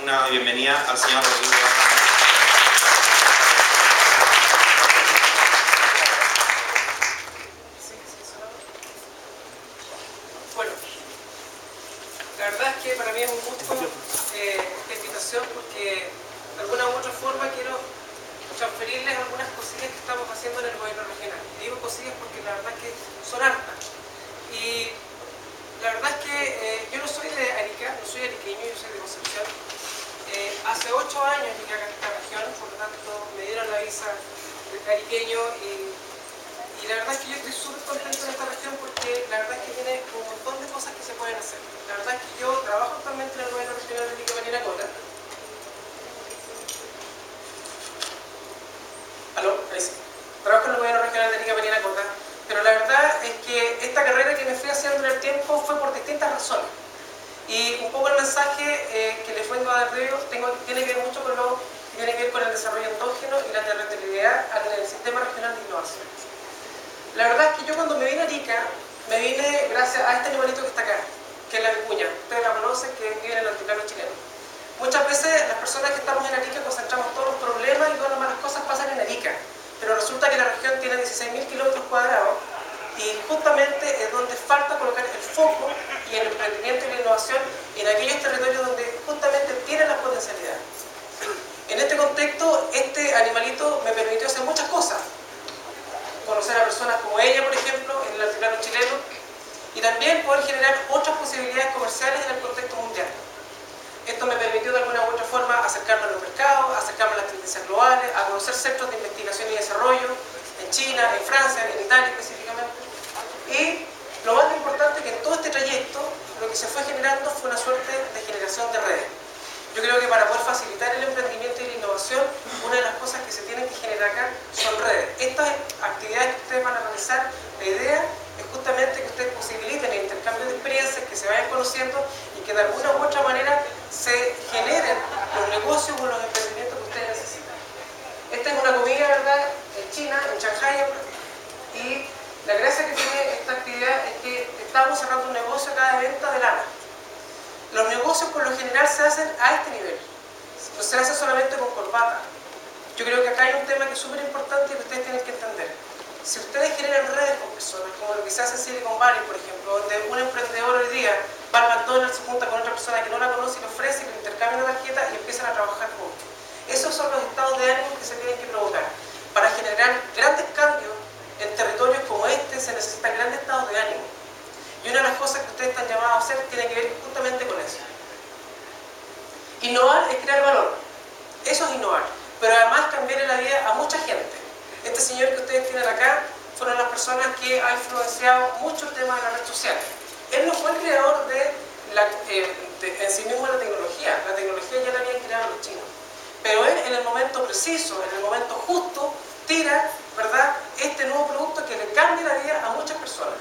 una bienvenida al señor Rodrigo. Bueno, la verdad es que para mí es un gusto esta invitación porque de alguna u otra forma quiero transferirles algunas cosillas que estamos haciendo en el gobierno regional. Y digo cosillas porque la verdad es que son hartas. Y la verdad es que yo no soy de Arica, no soy ariqueño, yo soy de Concepción. Hace 8 años llegué acá a esta región, por lo tanto me dieron la visa de ariqueño y la verdad es que yo estoy súper contento en esta región porque la verdad es que tiene un montón de cosas que se pueden hacer. La verdad es que yo trabajo actualmente en el gobierno regional de Arica Parinacota. ¿Aló? Ahí sí. Trabajo en el gobierno regional de Arica Parinacota, pero la verdad es que esta carrera que me fui haciendo en el tiempo fue por distintas razones. Y un poco el mensaje que les vengo a dar de ello tiene que ver mucho con lo que tiene que ver con el desarrollo endógeno y la territorialidad en el sistema regional de innovación. La verdad es que yo cuando me vine a Arica, me vine gracias a este animalito que está acá, que es la vicuña. Ustedes la conocen, que vive en el altiplano chileno. Muchas veces las personas que estamos en Arica concentramos todos los problemas y todas las malas cosas pasan en Arica, pero resulta que la región tiene 16.000 kilómetros cuadrados y justamente es donde falta colocar el foco y el emprendimiento y la innovación en aquellos territorios donde justamente tienen las potencialidades. En este contexto, este animalito me permitió hacer muchas cosas. Conocer a personas como ella, por ejemplo, en el altiplano chileno, y también poder generar otras posibilidades comerciales en el contexto mundial. Esto me permitió de alguna u otra forma acercarme a los mercados, acercarme a las tendencias globales, a conocer centros de investigación y desarrollo en China, en Francia, en Italia específicamente. Y lo más importante es que en todo este trayecto lo que se fue generando fue una suerte de generación de redes. Yo creo que para poder facilitar el emprendimiento y la innovación, una de las cosas que se tienen que generar acá son redes. Estas actividades que ustedes van a realizar, la idea es justamente que ustedes posibiliten el intercambio de experiencias, que se vayan conociendo y que de alguna u otra manera se generen los negocios o los emprendimientos que ustedes necesitan. Esta es una comida, ¿verdad?, en China, en Shanghai, y la gracia que tiene esta actividad es que estamos cerrando un negocio acá de venta de lana. Los negocios por lo general se hacen a este nivel, no se hace solamente con corbata. Yo creo que acá hay un tema que es súper importante y que ustedes tienen que entender. Si ustedes generan redes con personas, como lo que se hace en Silicon Valley, por ejemplo, donde un emprendedor hoy día va al McDonald's, se junta con otra persona que no la conoce y le ofrece, que le intercambia una tarjeta y empiezan a trabajar juntos. Esos son los estados de ánimo que se tienen que provocar. Para generar grandes cambios en territorios como este se necesitan grandes estados de ánimo. Y una de las cosas que ustedes están llamados a hacer tiene que ver justamente con eso. Innovar es crear valor. Eso es innovar. Pero además cambiar en la vida a mucha gente. Este señor que ustedes tienen acá fueron las personas que han influenciado mucho el tema de la red social. Él no fue el creador en sí mismo de la tecnología. La tecnología ya la habían creado los chinos. Pero él en el momento preciso, en el momento justo, tira, ¿verdad?, este nuevo producto que le cambia la vida a muchas personas.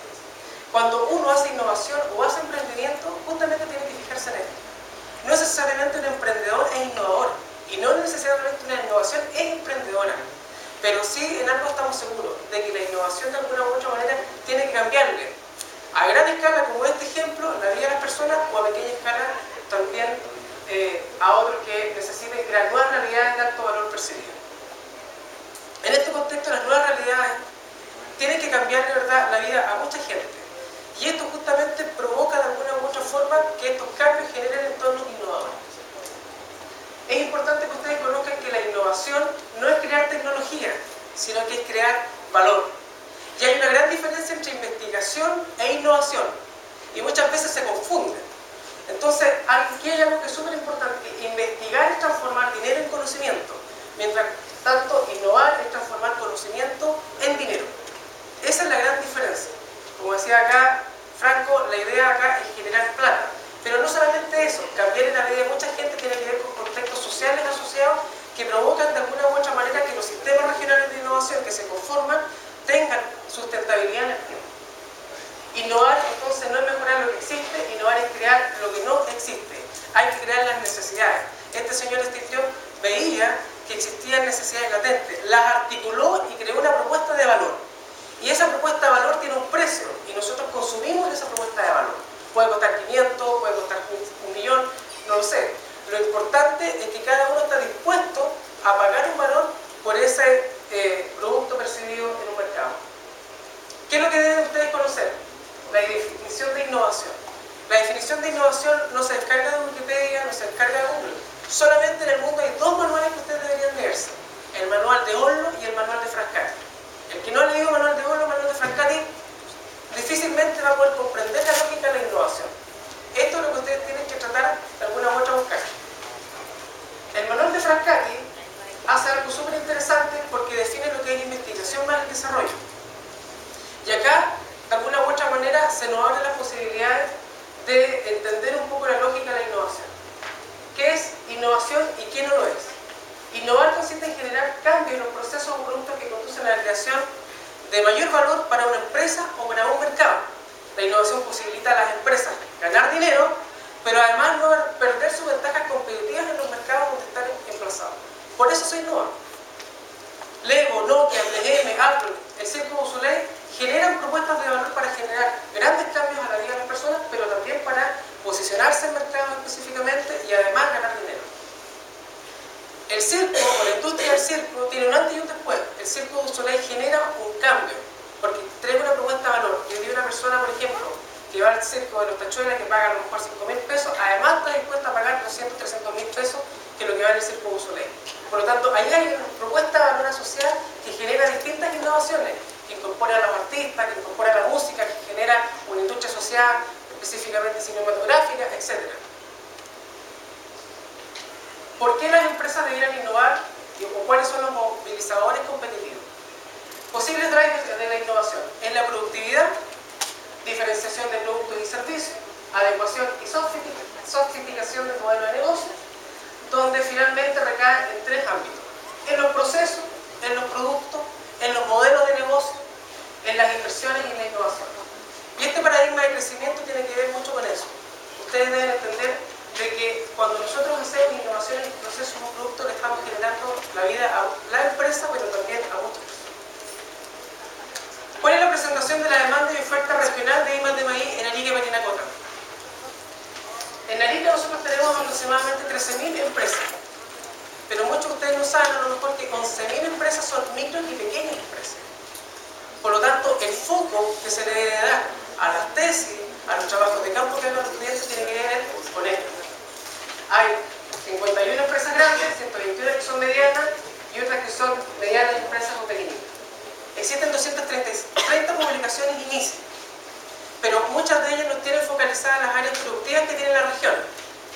Cuando uno hace innovación o hace emprendimiento, justamente tiene que fijarse en esto. No necesariamente un emprendedor es innovador y no necesariamente una innovación es emprendedora. Pero sí en algo estamos seguros, de que la innovación de alguna u otra manera tiene que cambiarle a gran escala, como este ejemplo, la vida de las personas, o a pequeña escala también a otros que necesiten crear nuevas realidades de alto valor percibido. En este contexto, las nuevas realidades tienen que cambiar de verdad la vida a mucha gente. Y esto justamente provoca de alguna u otra forma que estos cambios generen entornos innovadores. Es importante que ustedes conozcan que la innovación no es crear tecnología, sino que es crear valor. Y hay una gran diferencia entre investigación e innovación. Y muchas veces se confunden. Entonces, aquí hay algo que es súper importante. Investigar es transformar dinero en conocimiento. Mientras tanto, innovar es transformar conocimiento en dinero. Esa es la gran diferencia. Como decía acá Franco, la idea acá es generar plata. Pero no solamente eso, cambiar en la vida de mucha gente tiene que ver con contextos sociales asociados que provocan de alguna u otra manera que los sistemas regionales de innovación que se conforman tengan sustentabilidad en el tiempo. Innovar entonces no es mejorar lo que existe, innovar es crear lo que no existe. Hay que crear las necesidades. Este señor Steve Jobs veía que existían necesidades latentes, las articuló y creó una propuesta de valor. Y esa propuesta de valor tiene un precio y nosotros consumimos esa propuesta de valor. Puede costar 500, puede costar 1 millón, no lo sé. Lo importante es que cada uno está dispuesto a pagar un valor por ese producto percibido en un mercado. ¿Qué es lo que deben ustedes conocer? La definición de innovación. La definición de innovación no se descarga de Wikipedia, no se descarga de Google. Solamente en el mundo hay dos manuales que ustedes deberían leerse. El manual de Ollo y el manual de Frascati. El que no ha leído el manual de Ollo o el manual de Frascati difícilmente va a poder comprender la lógica de la innovación. Esto es lo que ustedes tienen que tratar de alguna u otra buscar. El manual de Frascati hace algo súper interesante porque define lo que es investigación más el desarrollo. Y acá, de alguna u otra manera, se nos abren las posibilidades de entender un poco la lógica de la innovación. ¿Qué es innovación y qué no lo es? Innovar consiste en generar cambios en los procesos o productos que conducen a la creación de mayor valor para una empresa o para un mercado. La innovación posibilita a las empresas ganar dinero, pero además no perder sus ventajas competitivas en los mercados donde están emplazados. Por eso se innova. Lego, Nokia, 3M, Apple, el Cirque du Soleil generan propuestas de valor para generar grandes cambios a la vida de las personas, pero también para posicionarse en mercados específicamente y además ganar dinero. El circo, o la industria del circo, tiene un antes y un después. El Cirque du Soleil genera un cambio, porque trae una propuesta de valor. Yo vi una persona, por ejemplo, que va al circo de los Tachuelas, que paga a lo mejor 5.000 pesos, además está dispuesta a pagar 200, 300.000 pesos, que es lo que vale el Cirque du Soleil. Por lo tanto, ahí hay una propuesta de valor social que genera distintas innovaciones, que incorpora a los artistas, que incorpora la música, que genera una industria social, específicamente cinematográfica, etc. ¿Por qué las empresas debieran innovar o cuáles son los movilizadores competitivos? Posibles drivers de la innovación en la productividad, diferenciación de productos y servicios, adecuación y sofisticación del modelo de negocio, donde finalmente recae en tres ámbitos: en los procesos, en los productos, en los modelos de negocio, en las inversiones y en la innovación. Y este paradigma de crecimiento tiene que ver mucho con eso. Ustedes deben entender de que cuando nosotros hacemos innovación en procesos o productos, le estamos generando la vida a la empresa, pero también a muchas personas. ¿Cuál es la presentación de la demanda y oferta regional de I+D+I en Arica y Parinacota? En Arica nosotros tenemos aproximadamente 13.000 empresas, pero muchos de ustedes no saben a lo mejor que 11.000 empresas son micro y pequeñas empresas. Por lo tanto, el foco que se le debe dar a las tesis, a los trabajos de campo que hagan los estudiantes, tiene que ver con esto. Hay 51 empresas grandes, 121 que son medianas y otras que son medianas empresas o pequeñas. Existen 230 publicaciones INICE, pero muchas de ellas no tienen focalizadas las áreas productivas que tiene la región,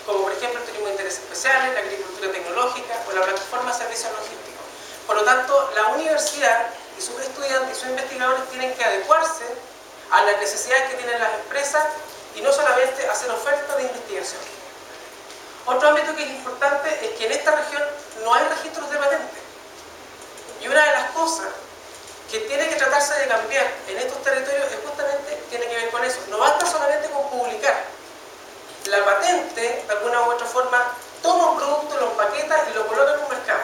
como por ejemplo el turismo de intereses especiales, la agricultura tecnológica o la plataforma de servicios logísticos. Por lo tanto, la universidad y sus estudiantes y sus investigadores tienen que adecuarse a las necesidades que tienen las empresas y no solamente hacer ofertas de investigación. Otro ámbito que es importante es que en esta región no hay registros de patentes. Y una de las cosas que tiene que tratarse de cambiar en estos territorios es justamente, tiene que ver con eso. No basta solamente con publicar. La patente, de alguna u otra forma, toma un producto, lo empaqueta y lo coloca en un mercado.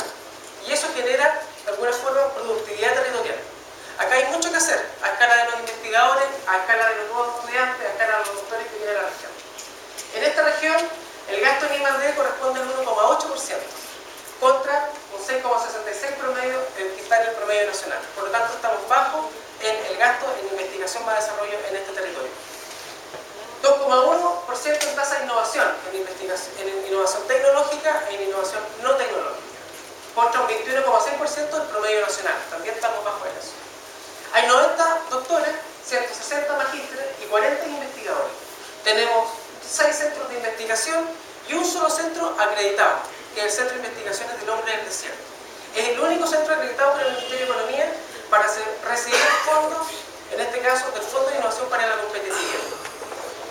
Y eso genera, de alguna forma, productividad territorial. Acá hay mucho que hacer, a escala de los investigadores, a escala de los nuevos estudiantes, a escala de los doctores que tiene la región. En esta región, el gasto en I+D corresponde al 1,8%, contra un 6,66% promedio que está en el promedio nacional. Por lo tanto, estamos bajo en el gasto en investigación más desarrollo en este territorio. 2,1% en tasa de innovación, en innovación tecnológica e en innovación no tecnológica, contra un 21,6% del promedio nacional. También estamos bajo en eso. Hay 90 doctores, 160 magísteres y 40 investigadores. Tenemos 6 centros de investigación y un solo centro acreditado, que es el Centro de Investigaciones del Hombre del Desierto. Es el único centro acreditado por el Ministerio de Economía para recibir fondos, en este caso, del Fondo de Innovación para la Competitividad.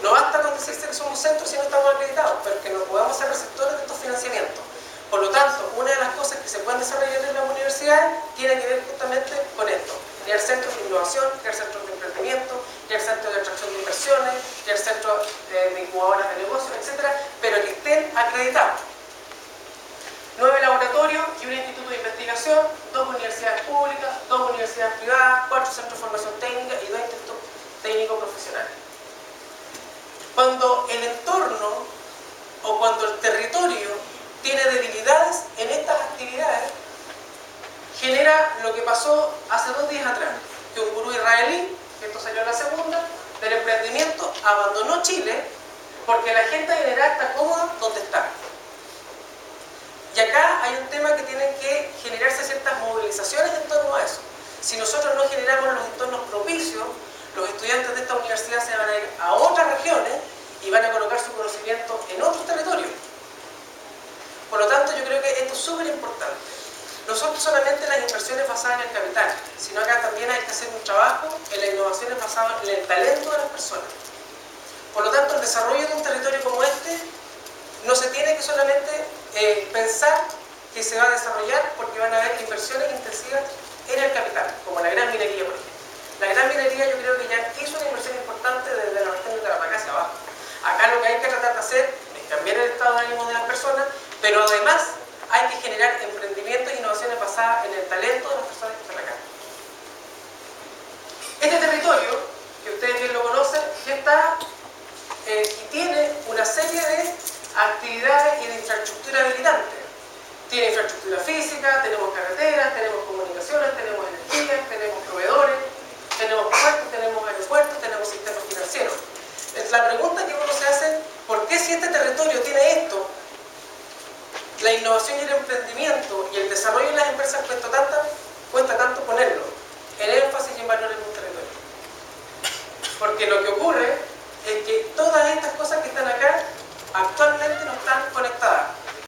No basta con decirse que somos centros si no estamos acreditados, pero que no podamos ser receptores de estos financiamientos. Por lo tanto, una de las cosas que se pueden desarrollar en las universidades tiene que ver justamente con esto: crear centros de innovación, crear centros de emprendimiento, crear centros de atracción de inversiones, crear centros de incubadoras de negocios, etc., pero que estén acreditados. 9 laboratorios y un instituto de investigación, 2 universidades públicas, 2 universidades privadas, 4 centros de formación técnica y 2 institutos técnicos profesionales. Cuando el entorno o cuando el territorio era lo que pasó hace 2 días atrás, que un gurú israelí, que esto salió en la segunda, del emprendimiento, abandonó Chile porque la gente en general está cómoda donde está. Y acá hay un tema que tienen que generarse ciertas movilizaciones en torno a eso. Si nosotros no generamos los entornos propicios, los estudiantes de esta universidad se van a ir a otras regiones y van a colocar su conocimiento en otros territorios. Por lo tanto, yo creo que esto es súper importante. No son solamente las inversiones basadas en el capital, sino acá también hay que hacer un trabajo en las innovaciones basadas en el talento de las personas. Por lo tanto, el desarrollo de un territorio como este no se tiene que solamente pensar que se va a desarrollar porque van a haber inversiones intensivas en el capital, como la gran minería, por ejemplo. La gran minería yo creo que ya hizo una inversión importante desde la región de Tarapacá hacia abajo. Acá lo que hay que tratar de hacer es cambiar el estado de ánimo de las personas, pero además hay que generar emprendimientos e innovaciones basadas en el talento de las personas que están acá. Este territorio, que ustedes bien lo conocen, ya está y tiene una serie de actividades y de infraestructura habilitante. Tiene infraestructura física, tenemos carreteras, tenemos comunicaciones, tenemos energía, tenemos proveedores, tenemos puertos, tenemos aeropuertos, tenemos sistemas financieros. La pregunta que uno se hace, ¿por qué si este territorio tiene esto, la innovación y el emprendimiento y el desarrollo de las empresas cuesta tanto ponerlo?